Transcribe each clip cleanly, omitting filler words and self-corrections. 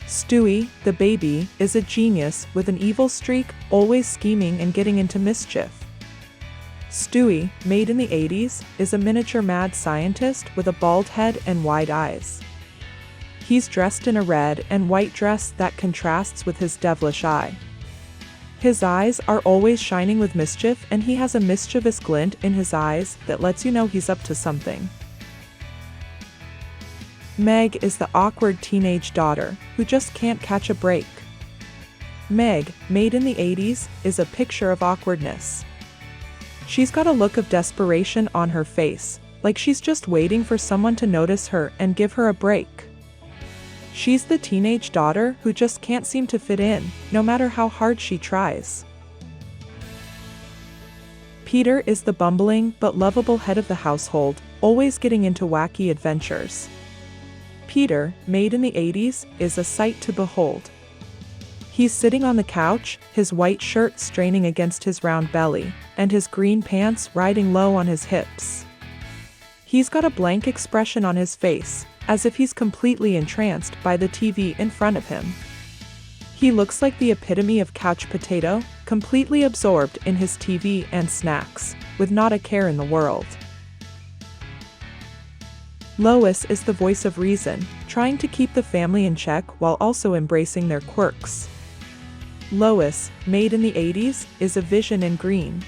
Stewie, the baby, is a genius with an evil streak, always scheming and getting into mischief. Stewie, made in the 80s, is a miniature mad scientist with a bald head and wide eyes. He's dressed in a red and white dress that contrasts with his devilish eye. His eyes are always shining with mischief, and he has a mischievous glint in his eyes that lets you know he's up to something. Meg is the awkward teenage daughter who just can't catch a break. Meg, made in the 80s, is a picture of awkwardness. She's got a look of desperation on her face, like she's just waiting for someone to notice her and give her a break. She's the teenage daughter who just can't seem to fit in, no matter how hard she tries. Peter is the bumbling but lovable head of the household, always getting into wacky adventures. Peter, made in the 80s, is a sight to behold. He's sitting on the couch, his white shirt straining against his round belly, and his green pants riding low on his hips. He's got a blank expression on his face, as if he's completely entranced by the TV in front of him. He looks like the epitome of couch potato, completely absorbed in his TV and snacks, with not a care in the world. Lois is the voice of reason, trying to keep the family in check while also embracing their quirks. Lois, made in the 80s, is a vision in green.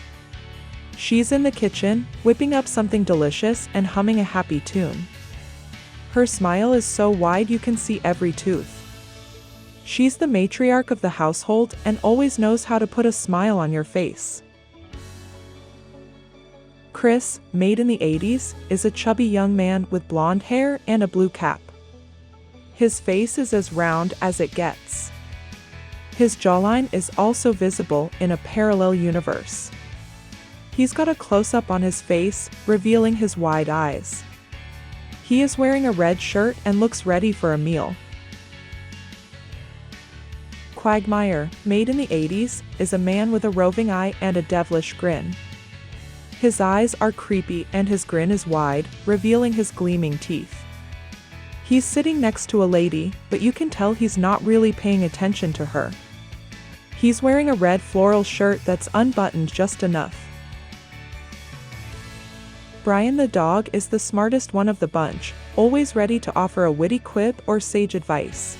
She's in the kitchen, whipping up something delicious and humming a happy tune. Her smile is so wide you can see every tooth. She's the matriarch of the household and always knows how to put a smile on your face. Chris, made in the 80s, is a chubby young man with blonde hair and a blue cap. His face is as round as it gets. His jawline is also visible in a parallel universe. He's got a close-up on his face, revealing his wide eyes. He is wearing a red shirt and looks ready for a meal. Quagmire, made in the 80s, is a man with a roving eye and a devilish grin. His eyes are creepy and his grin is wide, revealing his gleaming teeth. He's sitting next to a lady, but you can tell he's not really paying attention to her. He's wearing a red floral shirt that's unbuttoned just enough. Brian the dog is the smartest one of the bunch, always ready to offer a witty quip or sage advice.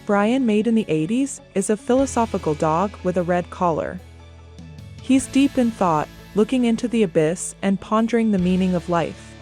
Brian, made in the 80s, is a philosophical dog with a red collar. He's deep in thought, looking into the abyss and pondering the meaning of life.